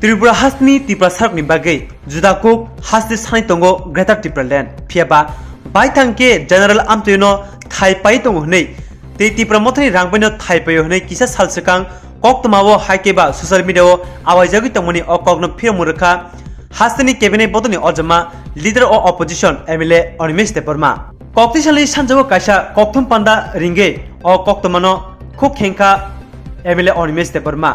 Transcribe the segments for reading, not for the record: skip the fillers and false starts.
Tripura hasni Tripura sarkni bagai judakuk hasni sanai tongo Greater Tripura Land phiaba baitangke General Amtoino thaipai tongo hnei te Tripura mothani rangbaino thaipayo hnei kisa salsekang koktamawo haikeba social media o awaijagi tongmani okogno phiramurkha hasni cabinet bodoni ojama leader of opposition MLA Animesh Deporma koktisali sanjago kaisa kokthum panda ringe o koktomano khukhenka MLA Animesh Deporma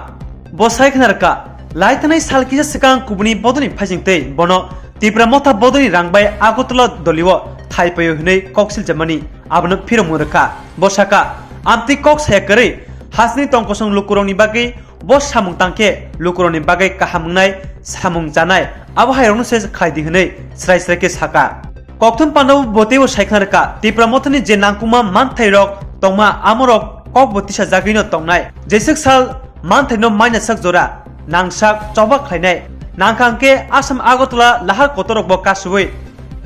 bosai khnarka Laitanai salkija sekang kubuni bodoni phajingtei bono Tripura motha bodoni rangbai agotla doliwo thaipayo hnei koksil jamani abno phiramurkha bosaka amti kok sayakare hasni tongkosong lukuroni bagai bos samung tangke lukuroni bagai kahamungnai samung janai abhairong se khaidi hnei srai srai ke saka kokthum pandaw boteo saikhnarka Tripura mothani je nangkuma manthairok tongma amorok kok botisa jagino tongnai jesek sal manthaino maina sak jora nangsak chobak khainai nangkangke asam agotla lahar kotorok bo kasui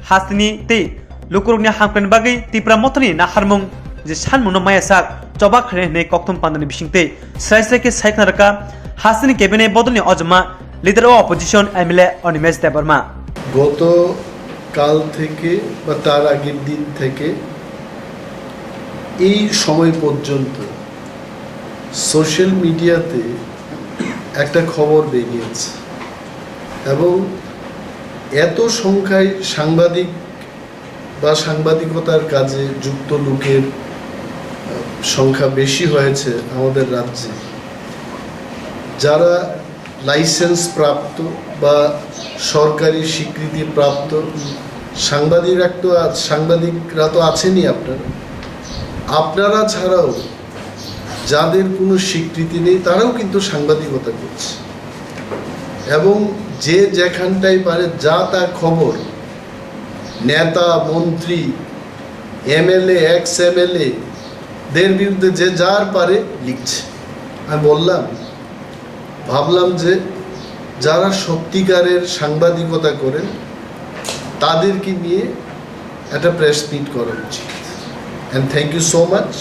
hasni te lukurokni hamkan bagai Tripura mothani na harmung je sanmungno mayasak chobak khainai nei kokthum pandani bisingte srai srai ke saikhnarka hasni cabinet bodoni ojma leader of opposition MLA Animesh Deporma গত কাল থেকে বা তার আগের দিন থেকে এই সময় পর্যন্ত সোশ্যাল মিডিয়াতে একটা খবর বেরিয়েছে এবং এত সংখ্যায় সাংবাদিক বা সাংবাদিকতার কাজে যুক্ত লোকের সংখ্যা বেশি হয়েছে আমাদের রাজ্যে যারা লাইসেন্স প্রাপ্ত বা সরকারি স্বীকৃতি প্রাপ্ত সাংবাদিকরা তো আছেনই আপনারা ছাড়াও যাদের কোনো স্বীকৃতি নেই তারাও কিন্তু সাংবাদিকতা করছে এবং যে যেখানটাই পারে যা তা খবর নেতা মন্ত্রী MLA ex MLA দের বিরুদ্ধে যে যার পারে লিখছে আমি ভাবলাম যে যারা সত্যিকারের সাংবাদিকতা করেন তাদেরকে নিয়ে একটা প্রেস মিট করা উচিত and thank you so much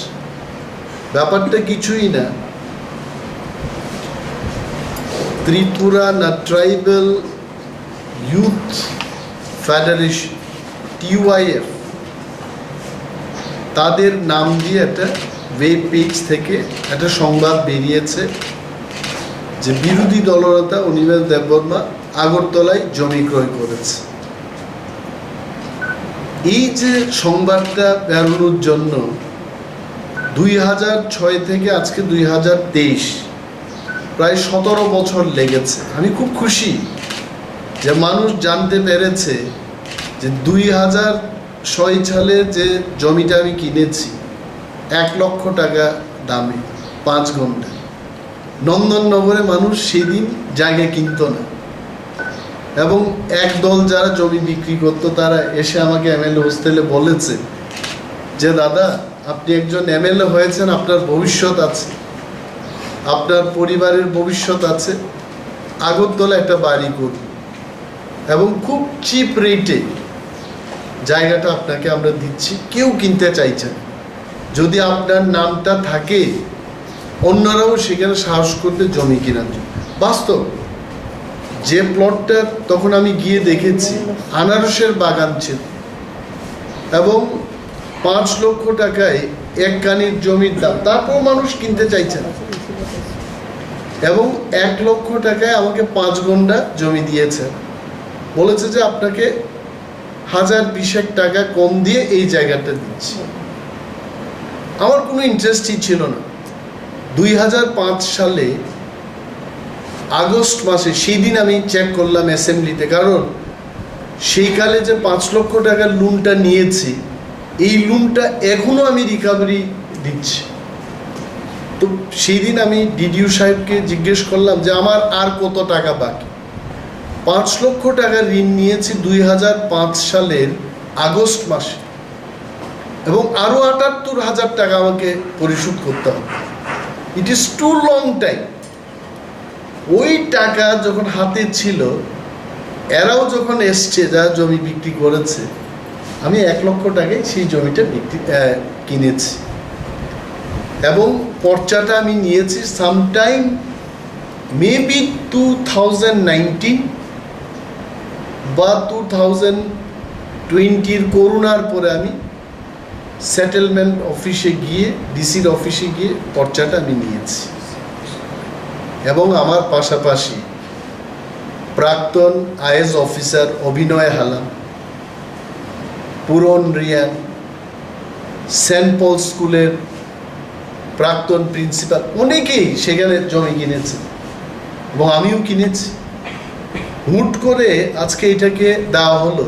ব্যাপারটা কিছুই না ত্রিপুরা না ট্রাইবাল ইউথ ফেডারেশন TYF তাদের নাম দিয়ে একটা ওয়েব পেজ থেকে একটা সংবাদ বেরিয়েছে যে বিরোধী দলনেতা অনিমেষ দেববর্মা আগরতলায় জমি ক্রয় করেছে এই যে সংবাদটা বেরোনোর জন্য 2006 থেকে আজকে 2023 প্রায় 17 বছর লেগেছে আমি খুব খুশি যে মানুষ জানতে পেরেছে যে 2006 সালে যে জমিটা আমি কিনেছি 1 লক্ষ টাকা দামে 5 ঘন্টা নন্দননগরে মানুষ সেদিন জায়গা কিনত না এবং একদল যারা জমি বিক্রি করত তারা এসে আমাকে MLA হোস্টেলে বলেছে যে দাদা আপনি একজন MLA হয়েছেন আপনার ভবিষ্যৎ আছে আপনার পরিবারের ভবিষ্যৎ আছে আগরতলা একটা বাড়ি করুন এবং খুব চিপ রেটে জায়গাটা আপনাকে আমরা দিচ্ছি কেউ কিনতে চাইছেন যদি আপনার নামটা থাকে অন্যরাও সেখানে সাহস করতে জমি কেনার জন্য বাস্তব যে প্লটটা তখন আমি গিয়ে দেখেছি আনারসের বাগান ছিল এবং 5 লক্ষ টাকায় এক কানির জমির দাম তারপর মানুষ কিনতে চাইছে না এবং 1 লক্ষ টাকায় আমাকে 5 ঘন্টা জমি দিয়েছে বলেছে যে আপনাকে 1020 টাকা কম দিয়ে এই জায়গাটা দিচ্ছি আমার কোনো ইন্টারেস্টই ছিল না 2005 সালে আগস্ট মাসে সেই দিন আমি চেক করলাম অ্যাসেম্বলিতে কারণ সেই কালে যে 5 লক্ষ টাকার লোনটা নিয়েছি এই লোনটা এখনো আমি রিকভারি দিচ্ছি তো সেই দিন আমি ডিডিও সাহেবকে জিজ্ঞেস করলাম যে আমার আর কত টাকা বাকি 5 লক্ষ টাকা ঋণ নিয়েছি 2005 সালের আগস্ট মাসে এবং আরো 78,000 টাকা আমাকে পরিশোধ করতে হবে it is too long time ওই টাকা যখন হাতে ছিল এরাও যখন এসছে যা জমি বিক্রি করেছে আমি 1 লক্ষ টাকায় সেই জমিটা কিনেছি এবং পর্চাটা আমি নিয়েছি সামটাইম মেবি 2019 বা 2020 করোনার পরে আমি সেটেলমেন্ট অফিসে গিয়ে ডিসির অফিসে গিয়ে পর্চাটা আমি নিয়েছি এবং আমার পাশাপাশি প্রাক্তন আইএস অফিসার অভিনয় হালাম, পুরন রিয়ান, সেন্ট পল স্কুলের প্রাক্তন প্রিন্সিপাল অনেকেই সেখানে জমি কিনেছে এবং আমিও কিনেছি। হুট করে আজকে এটাকে দেওয়া হলো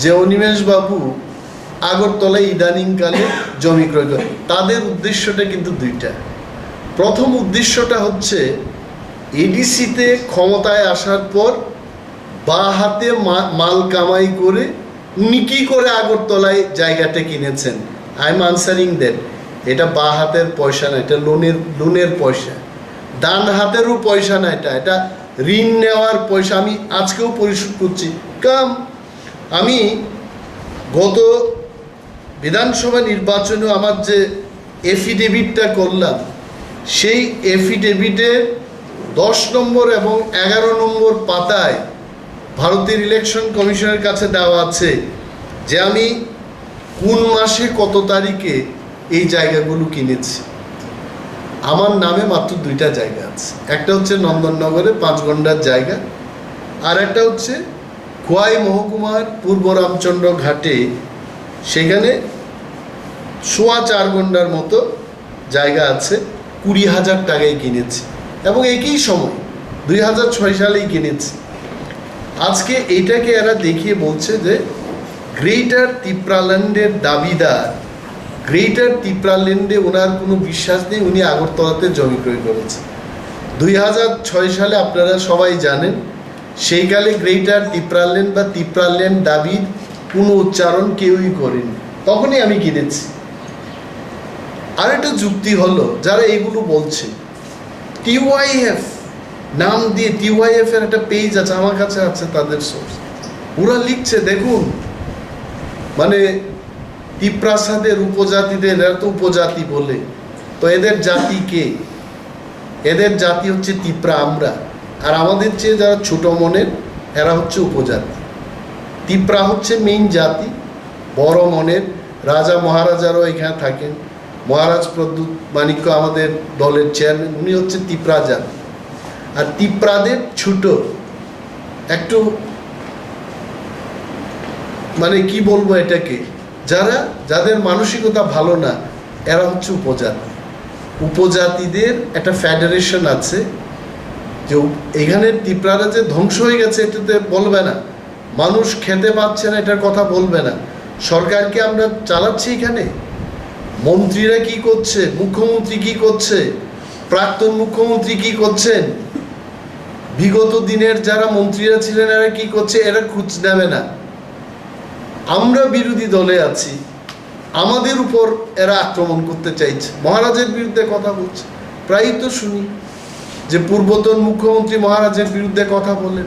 যে অনিমেষ বাবু আগরতলায় ইদানিংকালে জমি ক্রয় করে। তাদের উদ্দেশ্যটা কিন্তু দুইটা। প্রথম উদ্দেশ্যটা হচ্ছে এডিসিতে ক্ষমতায় আসার পর বা হাতে মাল কামাই করে উনি কি করে আগরতলায় জায়গাটা কিনেছেন। I am answering that. এটা বা হাতের পয়সা না, এটা লোনের পয়সা। ডান হাতেরও পয়সা না, এটা ঋণ নেওয়ার পয়সা। আমি আজকেও পরিশোধ করছি। আমি গত বিধানসভা নির্বাচনে আমার যে এফিডেভিটটা করলাম, সেই এফিডেভিটের 10 নম্বর এবং 11 নম্বর পাতায় ভারতের ইলেকশন কমিশনের কাছে দেওয়া আছে যে আমি কোন মাসে কত তারিখে এই জায়গাগুলো কিনেছি। আমার নামে মাত্র 2টা জায়গা আছে। একটা হচ্ছে নন্দননগরে 5 ঘন্টার জায়গা, আর একটা হচ্ছে খোয়াই মহকুমার পূর্ব রামচন্দ্র ঘাটে, সেখানে 4.25 ঘন্টার মতো জায়গা আছে। 20,000 টাকায় কিনেছি এবং একই সময় 2006 সালেই কিনেছি। আজকে এইটাকে এরা দেখিয়ে বলছে যে গ্রেটার তিপ্রাল্যান্ডের দাবিদার, গ্রেটার তিপ্রাল্যান্ডে ওনার কোনো বিশ্বাস নেই, উনি আগরতলাতে জমি ক্রয় করেছে 2006 সালে। আপনারা সবাই জানেন সেইকালে গ্রেটার তিপ্রাল্যান্ড বা তিপ্রাল্যান্ড দাবির কোনো উচ্চারণ কেউই করেনি, তখনই আমি কিনেছি। আর একটা যুক্তি হলো, যারা এগুলো বলছে টিওয়াইএফ নাম দিয়ে, টিওয়াইএফ এর একটা পেজ আছে, আমার কাছে আছে তাদের সোর্স, ওরা লিখছে দেখুন মানে তিপ্রাসাদের উপজাতিদের, এরা তো উপজাতি বলে, তো এদের জাতি কে? এদের জাতি হচ্ছে তিপ্রা আমরা, আর আমাদের চেয়ে যারা ছোট মনের এরা হচ্ছে উপজাতি। তিপ্রা হচ্ছে মেইন জাতি, বড় মনের। রাজা মহারাজারাও এখানে থাকেন। মহারাজ প্রদ্যুৎ মাণিক্য আমাদের দলের চেয়ারম্যান, উনি হচ্ছে তিপ্রা জাতি। আর তিপ্রাদের ছোট একটু মানে কি বলবো এটাকে, যাদের মানসিকতা ভালো না, এরা হচ্ছে উপজাতি। উপজাতিদের একটা ফেডারেশন আছে, যে এখানে তিপ্রারা যে ধ্বংস হয়ে গেছে এটাতে বলবে না, মানুষ খেতে পাচ্ছে না এটার কথা বলবে না, সরকারকে আমরা চালাচ্ছি এখানে, মন্ত্রীরা কি করছে, মুখ্যমন্ত্রী কি করছে, প্রাক্তন মুখ্যমন্ত্রী কি করছেন, বিগত দিনের যারা মন্ত্রীরা ছিলেন এরা কি করছে, এরা খোঁজ নেবে না। আমরা বিরোধী দলে আছি, আমাদের উপর এরা আক্রমণ করতে চাইছে, মহারাজের বিরুদ্ধে কথা বলছে। প্রায়ই তো শুনি যে পূর্বতন মুখ্যমন্ত্রী মহারাজের বিরুদ্ধে কথা বলেন।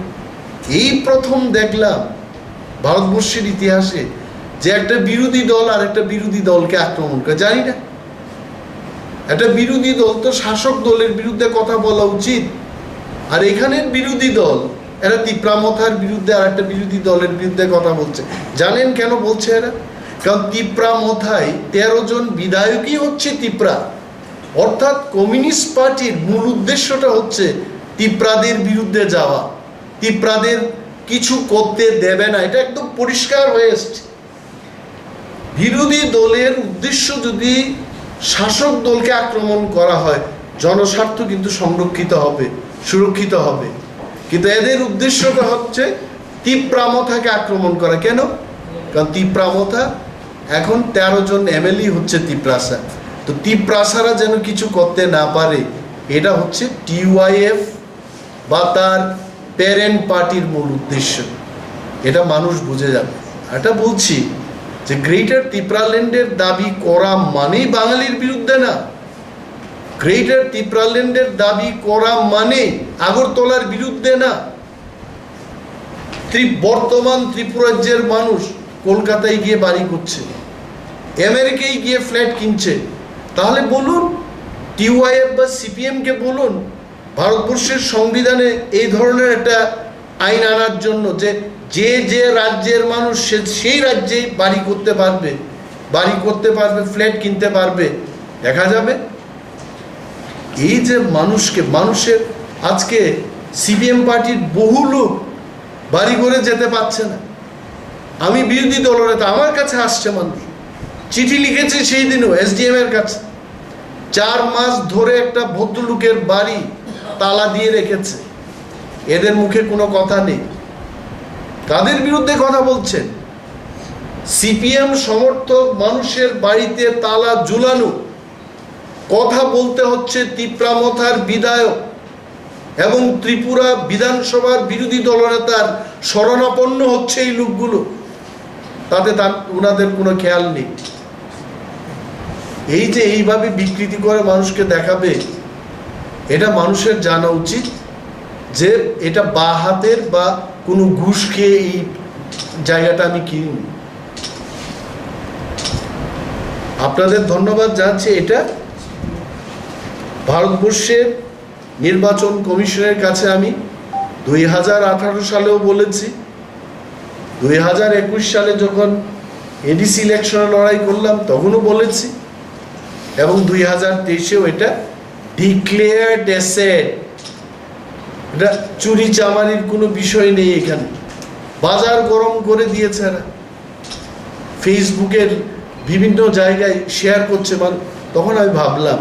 এই প্রথম দেখলাম ভারতবর্ষের ইতিহাসে যে একটা বিরোধী দল আর একটা বিরোধী দলকে আক্রমণ করে। জানি না, একটা বিরোধী দল তো শাসক দলের বিরুদ্ধে কথা বলা উচিত, আর এখানের বিরোধী দল এরা তিপ্রামথার বিরুদ্ধে আর একটা বিরোধী দলের বিরুদ্ধে কথা বলছে। জানেন কেন বলছে এরা? কারণ তিপ্রামথায় 13 জন বিধায়কই হচ্ছে তিপ্রা, অর্থাৎ কমিউনিস্ট পার্টির মূল উদ্দেশ্যটা হচ্ছে তিপ্রাদের বিরুদ্ধে যাওয়া, তিপ্রাদের কিছু করতে দেবে না। এটা একদম পরিষ্কার হয়ে এসছে। বিরোধী দলের উদ্দেশ্য যদি শাসক দলকে আক্রমণ করা হয়, জনস্বার্থ কিন্তু সংরক্ষিত হবে, সুরক্ষিত হবে। কিন্তু এদের উদ্দেশ্যটা হচ্ছে তিপ্রামথাকে আক্রমণ করা। কেন? কারণ তিপ্রামথা এখন 13 জন এমএলএ হচ্ছে তিপ্রাসা, তো তিপ্রাসারা যেন কিছু করতে না পারে, এটা হচ্ছে টিওয়াইএফ বা তার প্যারেন্ট পার্টির মূল উদ্দেশ্য। এটা মানুষ বুঝে যাবে। এটা বলছি যে গ্রেটার তিপ্রাল্যান্ডের দাবি করা মানেই বাঙালির বিরুদ্ধে না। গ্রেটার তিপ্রাল্যান্ডের দাবি করা মানে আগরতলার বিরুদ্ধে না। বর্তমান ত্রিপুরাজ্যের মানুষ কলকাতায় গিয়ে বাড়ি করছে, আমেরিকায় গিয়ে ফ্ল্যাট কিনছে। তাহলে বলুন টিওয়াইএফ বা সিপিএম কে বলুন ভারতবর্ষের সংবিধানে এই ধরনের একটা আইন আনার জন্য যে যে যে রাজ্যের মানুষ সেই রাজ্যেই বাড়ি করতে পারবে, ফ্ল্যাট কিনতে পারবে, দেখা যাবে। এই যে মানুষের আজকে সিপিএম পার্টির বহু লোক বাড়ি করে যেতে পারছে না। আমি বিরোধী দলনেতা, আমার কাছে আসছে মানুষ, চিঠি লিখেছে সেই দিনও এসডিএম এর কাছে, 4 মাস ধরে একটা ভদ্রলোকের বাড়ি তালা দিয়ে রেখেছে, এদের মুখে কোনো কথা নেই। কাদের বিরুদ্ধে কথা বলছেন? সিপিএম সমর্থক মানুষের বাড়িতে তালা ঝুলানো, কথা বলতে হচ্ছে তিপ্রামথার বিধায়ক এবং ত্রিপুরা বিধানসভার বিরোধী দলনেতার শরণাপন্ন হচ্ছে এই লোকগুলো, তাতে ওনাদের কোনো খেয়াল নেই। এই যে এইভাবে বিকৃতি করে মানুষকে দেখাবে, এটা মানুষের জানা উচিত যে এটা বা হাতের বা কোনো ঘুষ খেয়ে এই জায়গাটা আমি কিনি। আপনাদের ধন্যবাদ জানাচ্ছি। এটা ভারতবর্ষের নির্বাচন কমিশনের কাছে আমি 2018 সালেও বলেছি, 2021 সালে যখন এডিসি ইলেকশনে লড়াই করলাম তখনও বলেছি, এবং 2023-এও এটা ডিক্লেয়ার্ড অ্যাসেট। এটা চুরি চামারির কোনো বিষয় নেই এখানে। বাজার গরম করে দিয়েছে এরা, ফেসবুকের বিভিন্ন জায়গায় শেয়ার করছে মানুষ। তখন আমি ভাবলাম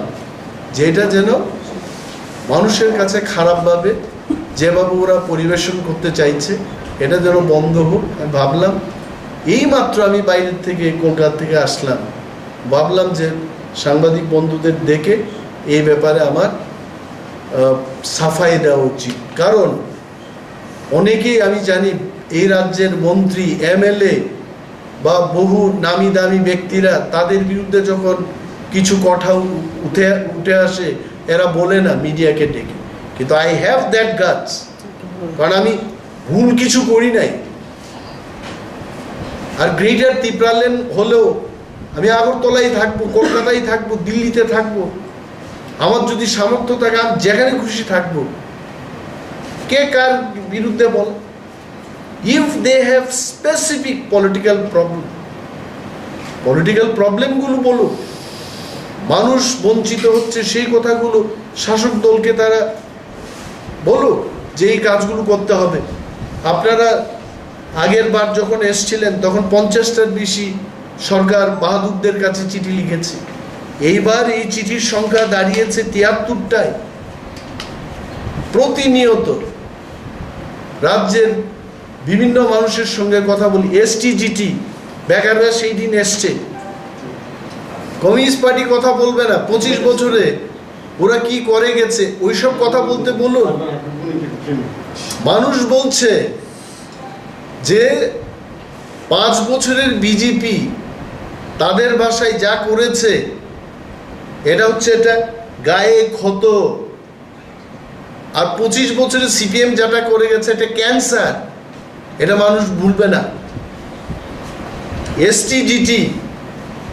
যে এটা যেন মানুষের কাছে খারাপভাবে যেভাবে ওরা পরিবেশন করতে চাইছে এটা যেন বন্ধ হোক। আমি ভাবলাম, এই মাত্র আমি বাইরের থেকে কলকাতা থেকে আসলাম, ভাবলাম যে সাংবাদিক বন্ধুদের দেখে এই ব্যাপারে আমার সাফাই দেওয়া উচিত। কারণ অনেকেই আমি জানি এই রাজ্যের মন্ত্রী, এমএলএ বা বহু নামি দামি ব্যক্তিরা, তাদের বিরুদ্ধে যখন কিছু কথা উঠে আসে এরা বলে না মিডিয়াকে ডেকে, কিন্তু আই হ্যাভ দ্যাট গাটস, কারণ আমি ভুল কিছু করি নাই। আর গ্রেটার ত্রিপুরাল্যান্ড হলেও আমি আগরতলায় থাকবো, কলকাতায় থাকবো, দিল্লিতে থাকবো, আমার যদি সামর্থ্য থাকে আমি যেখানে খুশি থাকবো। কে কার বিরুদ্ধে বল? If they have specific political প্রবলেমগুলো বলো, মানুষ বঞ্চিত হচ্ছে সেই কথাগুলো শাসক দলকে তারা বলো যে এই কাজগুলো করতে হবে। আপনারা আগের বার যখন এসছিলেন তখন 50টার বেশি সরকার বাহাদুরদের কাছে চিঠি লিখেছে, এইবার এই চিঠির সংখ্যা দাঁড়িয়েছে 73টায়। প্রতিনিয়ত রাজ্যের বিভিন্ন মানুষের সঙ্গে কথা বলি। এসটিজিটি বেকাররা সেই দিন এসছে, কমিউনিস্ট পার্টি কথা বলবে না, 25 বছরে ওরা কি করে গেছে ওইসব কথা বলতে বলুন। মানুষ বলছে যে 5 বছরের বিজেপি তাদের ভাষায় যা করেছে এটা হচ্ছে এটা গায়ে ক্ষত, আর 25 বছরে সিপিএম যেটা করে গেছে এটা ক্যান্সার, এটা মানুষ ভুলবে না। এসটিজিটি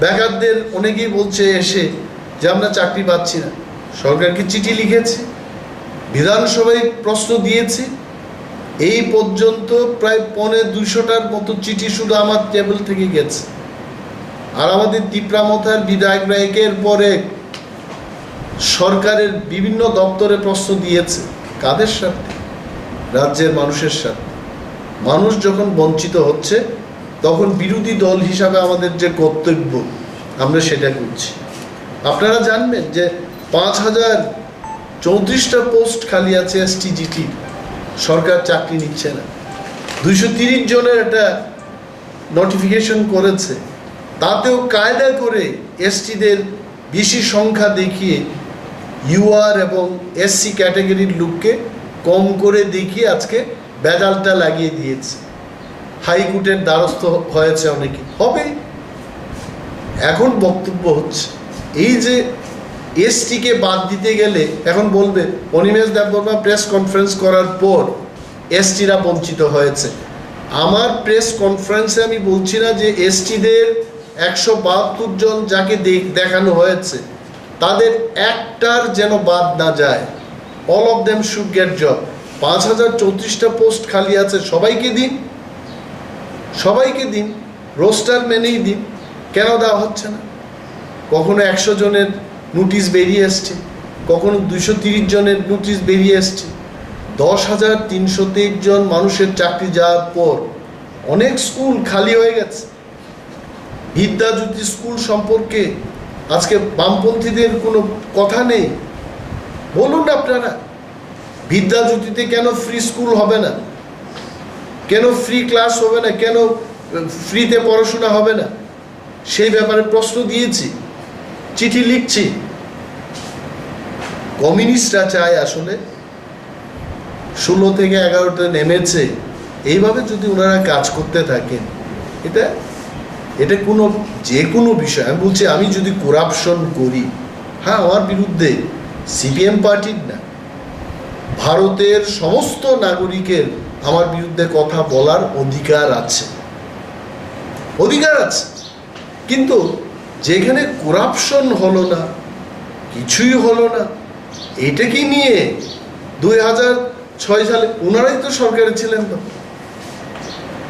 বেকারদের অনেকেই বলছে এসে যে আমরা চাকরি পাচ্ছি না, সরকারকে চিঠি লিখেছি, বিধানসভায় প্রশ্ন দিয়েছি, এই পর্যন্ত প্রায় 250টার মতো চিঠি শুধু আমার টেবিল থেকে গেছে। আর আমাদের তিপ্রামথার বিধায়করা একের পর এক সরকারের বিভিন্ন দপ্তরে প্রশ্ন দিয়েছে। কাদের সাথে? রাজ্যের মানুষের সাথে। মানুষ যখন বঞ্চিত হচ্ছে তখন বিরোধী দল হিসাবে আমাদের যে কর্তব্য আমরা সেটা করছি। আপনারা জানবেন যে 5034টা পোস্ট খালি আছে এসটিজিটি, সরকার চাকরি নিচ্ছে না। 230 জনের একটা নোটিফিকেশন করেছে, তাতেও কায়দা করে এসটিদের বেশি সংখ্যা দেখিয়ে ইউআর এবং এসসি ক্যাটাগরির লোককে কম করে দেখিয়ে আজকে বেজালটা লাগিয়ে দিয়েছে। হাইকোর্টের দ্বারস্থ হয়েছে অনেকে, হবে। এখন বক্তব্য হচ্ছে এই যে এসটিকে বাদ দিতে গেলে এখন বলবে অনিমেষ দেববর্মা প্রেস কনফারেন্স করার পর এসটিরা বঞ্চিত হয়েছে। আমার প্রেস কনফারেন্সে আমি বলছি না যে এসটিদের 172 জন যাকে দেখানো হয়েছে তাদের একটার যেন বাদ না যায়, all of them should get job. 5034টা পোস্ট খালি আছে, সবাইকে দিন, সবাইকে দিন, রোস্টার মেনেই দিন। কেন দেওয়া হচ্ছে না? কখনো 100 জনের নোটিশ বেরিয়ে এসছে, কখনো 230 জনের নোটিশ বেরিয়ে এসছে। 10,323 জন মানুষের চাকরি যাওয়ার পর অনেক স্কুল খালি হয়ে গেছে। বিদ্যাজ্যোতি স্কুল সম্পর্কে আজকে বামপন্থীদের কোনো কথা নেই। বলুন আপনারা, বিদ্যাজ্যোতিতে কেন ফ্রি স্কুল হবে না? কেন ফ্রি ক্লাস হবে না? কেন ফ্রিতে পড়াশোনা হবে না? সেই ব্যাপারে প্রশ্ন দিয়েছি, চিঠি লিখছি। কমিউনিস্টরা চায় আসলে 16 থেকে 11তে নেমেছে, এইভাবে যদি ওনারা কাজ করতে থাকেন, এটা কোনো যে কোনো বিষয়, আমি বলছি আমি যদি করাপশন করি, হ্যাঁ আমার বিরুদ্ধে সিপিএম পার্টির না, ভারতের সমস্ত নাগরিকের আমার বিরুদ্ধে কথা বলার অধিকার আছে, অধিকার আছে। কিন্তু যেখানে করাপশন হলো না, কিছুই হলো না, এটাকে নিয়ে 2006 সালে ওনারাই তো সরকারে ছিলেন, তো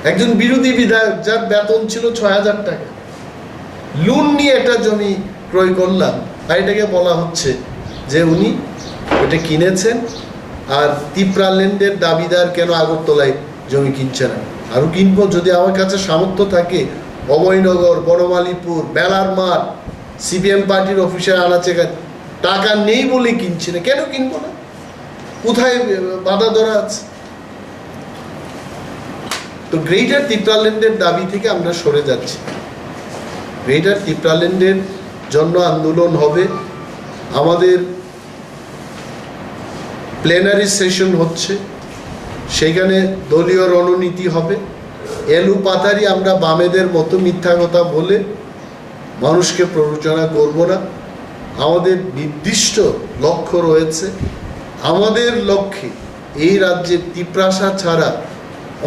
একজন বিরোধী বিধায়ক যার বেতন ছিল 6,000 টাকা, লোন নিয়ে একটা জমি ক্রয় করলাম, আর এটাকে বলা হচ্ছে যে উনি এটা কিনেছেন আর তিপ্রা ল্যান্ডের দাবিদার কেন আগরতলায় জমি কিনছে না? আরও কিনবো যদি আমার কাছে সামর্থ্য থাকে। অভয়নগর, বনমালীপুর, বেলার মাঠ, সিপিএম পার্টির অফিসে আনাচে টাকা নেই বলে কিনছি না, কেন কিনবো না? কোথায় বাধা ধরা আছে? তো গ্রেটার তিপ্রাল্যান্ডের দাবি থেকে আমরা সরে যাচ্ছি। গ্রেটার তিপ্রাল্যান্ডের জন্য আন্দোলন হবে। আমাদের প্লেনারি সেশন হচ্ছে, সেখানে দলীয় রণনীতি হবে। এলু পাতারি আমরা বামেদের মতো মিথ্যা কথা বলে মানুষকে প্ররোচনা করব না। আমাদের নির্দিষ্ট লক্ষ্য রয়েছে। আমাদের লক্ষ্যে এই রাজ্যে তিপ্রাসা ছাড়া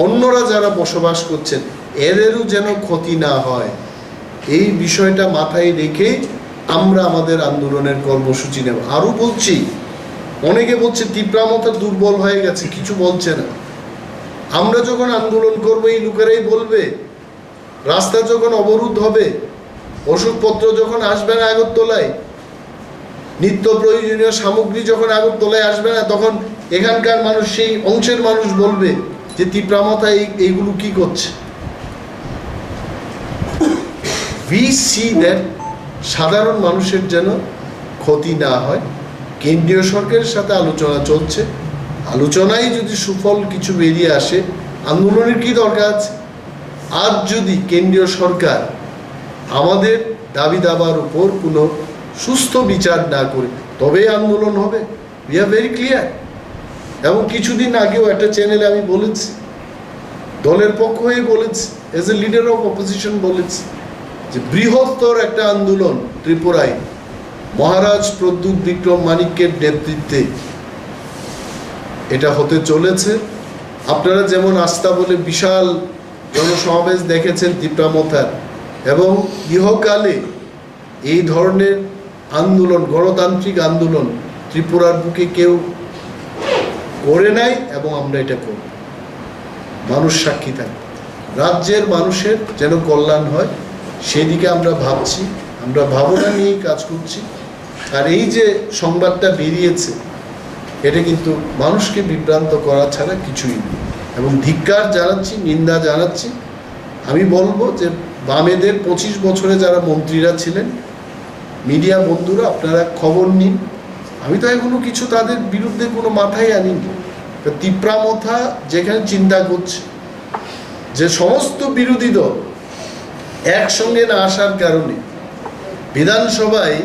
অন্যরা যারা বসবাস করছেন এদেরও যেন ক্ষতি না হয়, এই বিষয়টা মাথায় রেখে আমরা আমাদের আন্দোলনের কর্মসূচি নেব। আরও বলছি, অনেকে বলছে তিপ্রামতা দুর্বল হয়ে গেছে, কিছু বলছে না। আমরা যখন আন্দোলন করবো এই লোকেরাই বলবে, রাস্তা যখন অবরোধ হবে, ওষুধপত্র যখন আসবে না আগরতলায়, নিত্য প্রয়োজনীয় সামগ্রী যখন আগরতলায় আসবে না, তখন এখানকার মানুষ, সেই অংশের মানুষ বলবে যে তিপ্রামতা এইগুলো কি করছে। উই সি দ্যাট সাধারণ মানুষের যেন ক্ষতি না হয়। কেন্দ্রীয় সরকারের সাথে আলোচনা চলছে, আলোচনায় যদি সুফল কিছু বেরিয়ে আসে, আন্দোলনের কি দরকার আছে? আজ যদি কেন্দ্রীয় সরকার আমাদের দাবি দাবার উপর কোনো সুস্থ বিচার না করে, তবে আন্দোলন হবে। We are very clear. এবং কিছুদিন আগেও একটা চ্যানেলে আমি বলেছি, দলের পক্ষ হয়ে বলেছি, as a leader of opposition বলেছি যে বৃহত্তর একটা আন্দোলন ত্রিপুরায় মহারাজ প্রদ্যুৎ বিক্রম মানিক্যের নেতৃত্বে এটা হতে চলেছে। আপনারা যেমন আস্থা বলে বিশাল জনসমাবেশ দেখেছেন তিপ্রামথার, এবং ইহকালে এই ধরনের আন্দোলন, গণতান্ত্রিক আন্দোলন ত্রিপুরার বুকে কেউ করে নাই, এবং আমরা এটা করব। মানুষ সাক্ষী থাকে, রাজ্যের মানুষের যেন কল্যাণ হয় সেদিকে আমরা ভাবছি, আমরা ভাবনা নিয়েই কাজ করছি। আর এই যে সংবাদটা বেরিয়েছে, এটা কিন্তু মানুষকে বিভ্রান্ত করা ছাড়া কিছুই নেই, এবং ধিক্কার জানাচ্ছি, নিন্দা জানাচ্ছি। আমি বলবো যে বামেদের 25 বছরে যারা মন্ত্রীরা ছিলেন, মিডিয়া বন্ধুরা আপনারা খবর নিন। আমি তো এখনো কিছু তাদের বিরুদ্ধে কোনো মাথায় আনিনি। তিপ্রামথা যেখানে চিন্তা করছে যে সমস্ত বিরোধী দল একসঙ্গে না আসার কারণে বিধানসভায়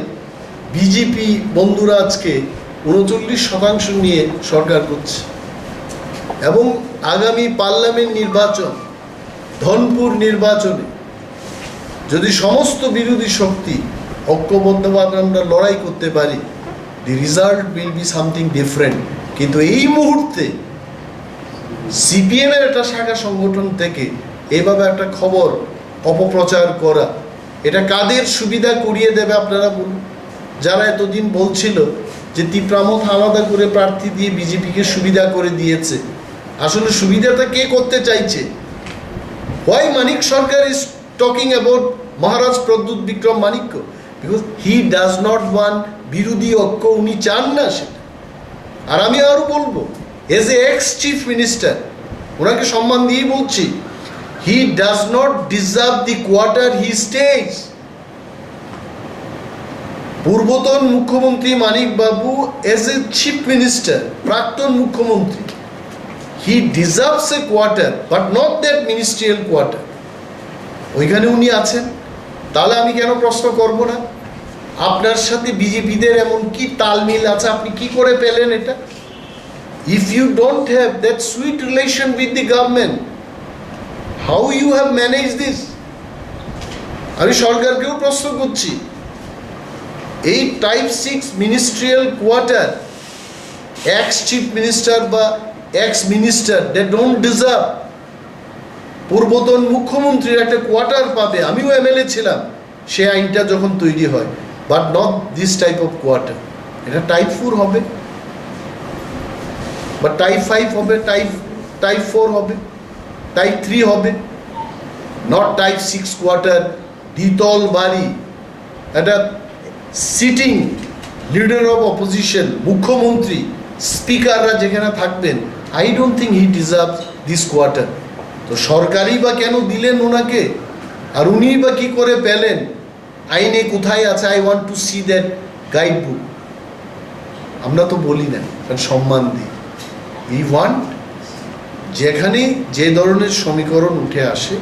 বিজেপি বন্ধুরা আজকে 39% নিয়ে সরকার করছে, এবং আগামী পার্লামেন্ট নির্বাচন, ধনপুর নির্বাচনে যদি সমস্ত বিরোধী শক্তি ঐক্যবদ্ধভাবে আমরা লড়াই করতে পারি, দি result will be something different. কিন্তু এই মুহূর্তে সিপিএমের একটা শাখা সংগঠন থেকে এইভাবে একটা খবর অপপ্রচার করা, এটা কাদের সুবিধা করিয়ে দেবে আপনারা বলুন? যারা এতদিন বলছিল যে তিপ্রামত আলাদা করে প্রার্থী দিয়ে বিজেপিকে সুবিধা করে দিয়েছে। আসলে সুবিধাটা কে করতে চাইছে? Why Manik Sarkar is talking about Maharaj Pradyut Vikram Manikko? Because he does not want বিরোধী ঐক্য, উনি চান না সেটা। আর আমি আরো বলবো, as a ex chief minister, ওনাকে সম্মান দিয়ে বলছি, he does not deserve the quarter he stage. পূর্বতন মুখ্যমন্ত্রী Manik babu as a chief minister, প্রাক্তন মুখ্যমন্ত্রী, he deserves a quarter but not that ministerial quarter. ওইখানে উনি আছেন, তাহলে আমি কেন প্রশ্ন করব না? আপনার সাথে বিজেপিদের এমন কি তালমিল আছে, আপনি কি করে পেলেন এটা? If you don't have that sweet relation with the government, how you have manage this? আমি সরকারকেও প্রশ্ন করছি, এই type 6 ministerial quarter ex chief minister বা ex minister they don't deserve. পূর্বতন মুখ্যমন্ত্রীর একটা কোয়ার্টার পাবে, আমিও এমএলএ ছিলাম সে আইনটা যখন তৈরি হয়, but not this type of quarter. এটা টাইপ 4 হবে বা টাইপ 5 হবে, টাইপ 4 হবে, টাইপ 3 হবে, নট টাইপ 6 কোয়ার্টার। দ্বিতল বাড়ি, একটা সিটিং লিডার অফ অপোজিশন, মুখ্যমন্ত্রী, স্পিকাররা যেখানে থাকবেন, I don't think he deserve this quarter. তো সরকারই বা কেন দিলেন ওনাকে, আর উনি বা কি করে পেলেন? আইনে কোথায় আছে? I want to see that guide book. আমরা তো বলি না, কারণ সম্মান দিই। উই ওয়ান্ট, যেখানে যে ধরনের সমীকরণ উঠে আসে,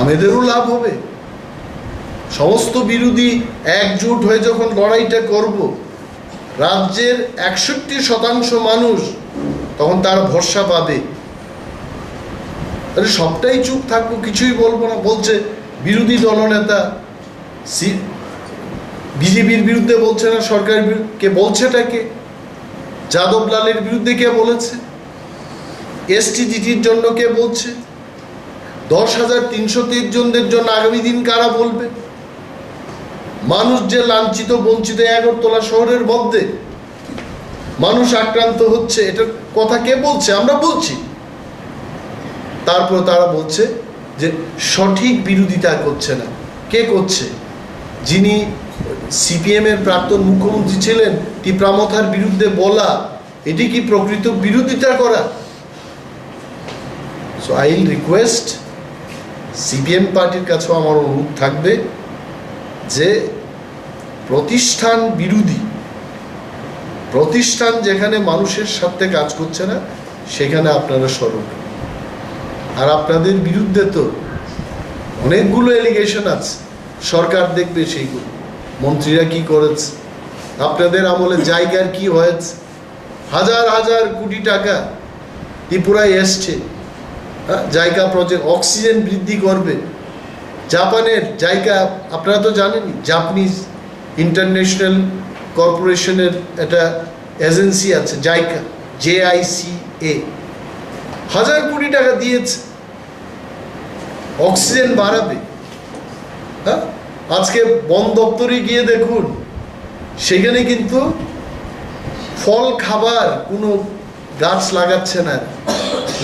আমাদেরও লাভ হবে। সমস্ত বিরোধী একজোট হয়ে যখন লড়াইটা করব, রাজ্যের 61% মানুষ তখন তার ভরসা পাবে। তাহলে সবটাই চুপ থাকবো, কিছুই বলবো না। বলছে বিরোধী দলনেতা বিজেপির বিরুদ্ধে বলছে না, সরকারের বিরুদ্ধে বলছেটাকে? যাদব লালের বিরুদ্ধে কে বলেছে? এসটিজিটির জন্য কে বলছে? 10,323 জনদের জন্য আগামী দিন কারা বলবে? মানুষ যে লাঞ্ছিত বঞ্চিত, আগরতলা শহরের মধ্যে মানুষ আক্রান্ত হচ্ছে, এটার কথা কে বলছে? আমরা বলছি। তারপর তারা বলছে যে সঠিক বিরোধিতা করছে না। কে করছে? যিনি সিপিএম এর প্রাক্তন মুখ্যমন্ত্রী ছিলেন, তিপ্রামথার বিরুদ্ধে বলা, এটি কি প্রকৃত বিরোধিতা করা? So I will request, CPM পার্টির কাছেও আমার অনুরোধ থাকবে যে প্রতিষ্ঠান বিরোধী প্রতিষ্ঠান যেখানে মানুষের সাথে কাজ করছে না, সেখানে আপনারা সরব। আর আপনাদের বিরুদ্ধে তো অনেকগুলো এলিগেশন আছে, সরকার দেখবে সেইগুলো। মন্ত্রীরা কি করেছে, আপনাদের আমলে জায়গার কি হয়েছে, হাজার হাজার কোটি টাকা ত্রিপুরায় এসছে। জায়গা প্রজেক্ট, অক্সিজেন বৃদ্ধি করবে। জাপানের জায়গা আপনারা তো জানেনই, জাপানিজ ইন্টারন্যাশনাল কর্পোরেশনের একটা এজেন্সি আছে জায়গা, JICA, হাজার কোটি টাকা দিয়েছে, অক্সিজেন বাড়াবে। হ্যাঁ, আজকে বন দপ্তরে গিয়ে দেখুন, সেখানে কিন্তু ফল খাবার কোনো গাছ লাগাচ্ছে না,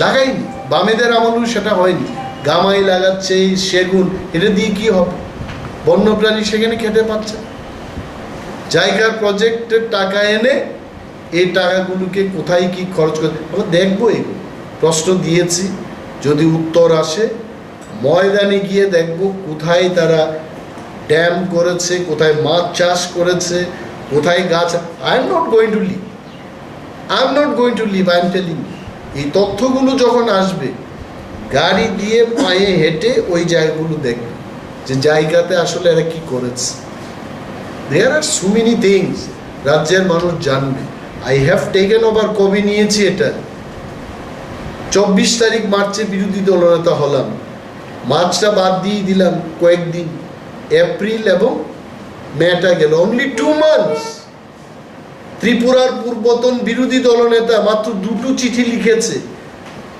লাগাইনি। বামেদের আমলেও সেটা হয়নি। গামাই লাগাচ্ছে, সেগুন, এটা দিয়ে কি হবে? বন্যপ্রাণী সেখানে খেতে পাচ্ছে না। জায়গার প্রজেক্টের টাকা এনে এই টাকাগুলোকে কোথায় কি খরচ করে আমরা দেখবো। এগুলো প্রশ্ন দিয়েছি, যদি উত্তর আসে ময়দানে গিয়ে দেখবো কোথায় তারা ড্যাম করেছে, কোথায় মাছ চাষ করেছে, কোথায় গাছ। I am not going to leave, I am telling. এই তথ্যগুলো যখন আসবে, গাড়ি দিয়ে পায়ে হেঁটে ওই জায়গাগুলো দেখবে যে জায়গাতে আসলে এরা কি করেছে। দেয়ার আর সো মেনি থিংস রাজ্যের মানুষ জানবে। আই হ্যাভ টেকেন ওভার, কবে নিয়েছি এটা? 24 তারিখ মার্চে বিরোধী দলনেতা হলাম, মার্চটা বাদ দিয়ে দিলাম কয়েকদিন, এপ্রিল এবং মেটা গেল, অনলি 2 months। ত্রিপুরার পূর্বতন বিরোধী দলনেতা মাত্র 2টো চিঠি লিখেছে।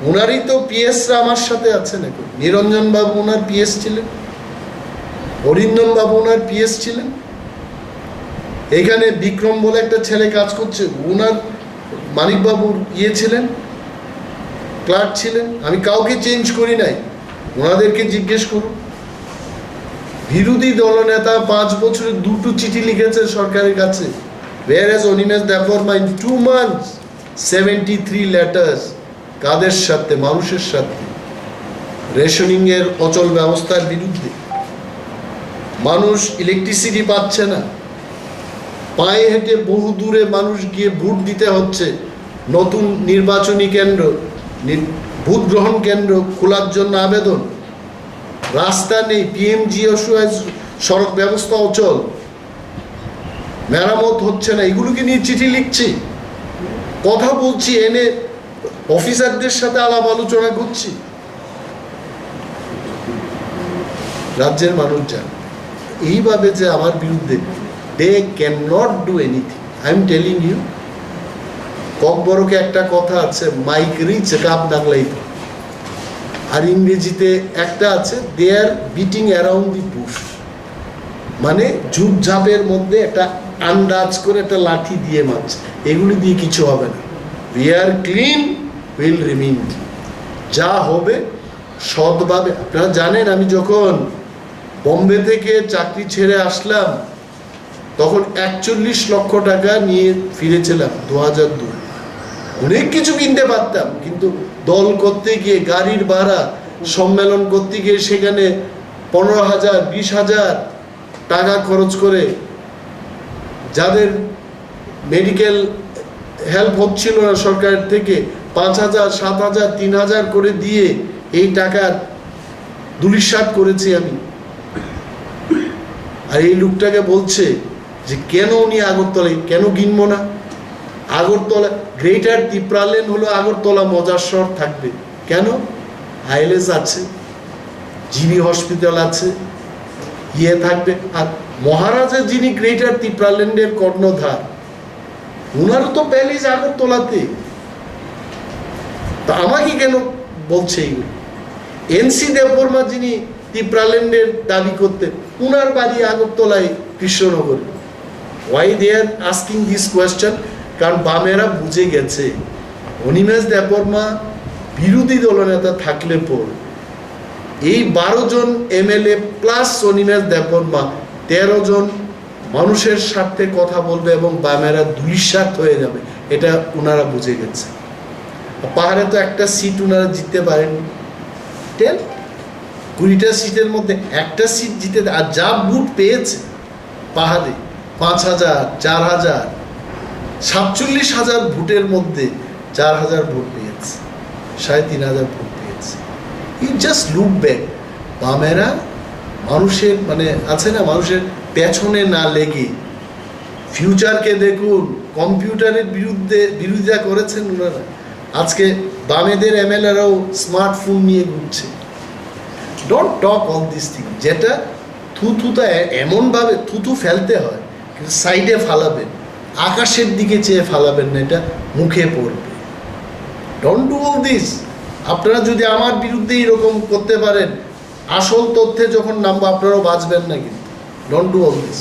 ওনারই তো পিএসরা আমার সাথে আছেন এখন। নিরঞ্জন বাবু ওনার পিএস ছিলেন, অরিন্দম বাবু ওনার পিএস ছিলেন। এখানে বিক্রম বলে একটা ছেলে কাজ করছে, ওনার মানিকবাবুর ছিলেন, ক্লার্ক ছিলেন। আমি কাউকে চেঞ্জ করি নাই, ওনাদেরকে জিজ্ঞেস করুন। বিরোধী দলনেতা 5 বছরে 2টো চিঠি লিখেছে সরকারের কাছে। whereas Animesh Deporma in 2 months 73 letters। কাদের সাথে? মানুষের সাথে। রেশনিং এর অচল ব্যবস্থার বিরুদ্ধে। মানুষ ইলেকট্রিসিটি পাচ্ছে না, পায়ে হেঁটে বহু দূরে মানুষ গিয়ে ভোট দিতে হচ্ছে। নতুন নির্বাচনী কেন্দ্র, ভোট গ্রহণ কেন্দ্র খোলার জন্য আবেদন, রাস্তা নেই, পিএমজিও সড়ক ব্যবস্থা অচল, মেরামত হচ্ছে না। এগুলোকে নিয়ে চিঠি লিখছি, কথা বলছি, এনে অফিসারদের সাথে আলাপ আলোচনা করছি। রাজ্যের মানুষ জান এইভাবে যে আমার বিরুদ্ধে, they cannot do anything. I am telling you, ককবরকে একটা কথা আছে, মাইক রিচ কাপ দাগলাই। আর ইংরেজিতে একটা আছে, দে আর বিটিং অ্যারাউন্ড দি বুশ, মানে ঝুপঝাপের মধ্যে একটা আন্দাজ করে একটা লাঠি দিয়ে মারছে। এগুলি দিয়ে কিছু হবে না। We are clean, will remain. যা হবে সৎভাবে। আপনারা জানেন, আমি যখন বোম্বে থেকে চাকরি ছেড়ে আসলাম তখন 41 লক্ষ টাকা নিয়ে ফিরেছিলাম 2002। অনেক কিছু কিনতে পারতাম, কিন্তু দল করতে গিয়ে, গাড়ির ভাড়া, সম্মেলন করতে গিয়ে সেখানে 15,000 20,000 টাকা খরচ করে, যাদের মেডিকেল হেল্প হচ্ছিল না সরকারের থেকে 5,000 7,000 3,000 করে দিয়ে এই টাকার দুলিশাত করেছি আমি। আর এই লোকটাকে বলছে যে কেন উনি আগরতলায়, কেন কিনবো না? আগরতলা গ্রেটার ত্রিপুরা লেন হলো আগরতলা মজার শহর থাকবে কেন? আইএলএস আছে, জিবি হসপিটাল আছে, থাকবে। আর মহারাজা যিনি গ্রেটার ত্রিপুরা ল্যান্ডের কর্ণধার, উনারও তো প্যালেস আগরতলাতে। তা আমাকে কেন বলছে এইগুলো? এনসি দেববর্মা যিনি ত্রিপুরা ল্যান্ডের দাবি করতেন, উনার বাড়ি আগরতলায় কৃষ্ণনগরে। Why they are asking this question? কারণ বামেরা বুঝে গেছে অনিমেষ দেববর্মা বিরোধী দলনেতা থাকলে পর এই 12 জন এমএলএ প্লাস অনিমেষ দেববর্মা 13 জন মানুষের স্বার্থে কথা বলবে এবং বামেরা দুইস্বার্থ হয়ে যাবে, এটা ওনারা বুঝে গেছে। পাহাড়ে তো একটা সিট ওনারা জিততে পারেন, 20টা সিটের মধ্যে একটা সিট জিতে। আর যা ভোট পেয়েছে পাহাড়ে 5,000 4,000 47,000 ভোটের মধ্যে 4,000 ভোট পেয়েছে, 3,500 ভোট পেয়েছে। You just look back. বামেরা মানুষের মানে আছে না, মানুষের পেছনে না লেগে ফিউচারকে দেখুন। কম্পিউটারের বিরোধিতা করেছেন ওনারা। আজকে বামেদের এমএলএরাও স্মার্টফোন নিয়ে ঘুরছে। Don't talk all this thing. যেটা থুথুটা এমনভাবে থুথু ফেলতে হয়, কিন্তু সাইডে ফালাবেন, আকাশের দিকে চেয়ে ফালাবেন না, এটা মুখে পড়বে। Don't do all this. আপনারা যদি আমার বিরুদ্ধে এরকম করতে পারেন, আসল তথ্যে যখন নামবো আপনারাও বাঁচবেন না। কিন্তু ডোন্ট ডু অল দিস,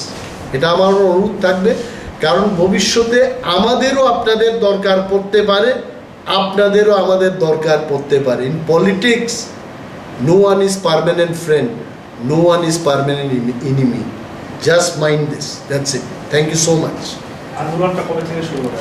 এটা আমার অনুরোধ থাকবে। কারণ ভবিষ্যতে আমাদেরও আপনাদের দরকার পড়তে পারে, আপনাদেরও আমাদের দরকার পড়তে পারে। In politics no one is permanent friend, no one is permanent enemy. Just mind this. That's it. Thank you so much. আন্দোলনটা কবে থেকে শুরু হবে?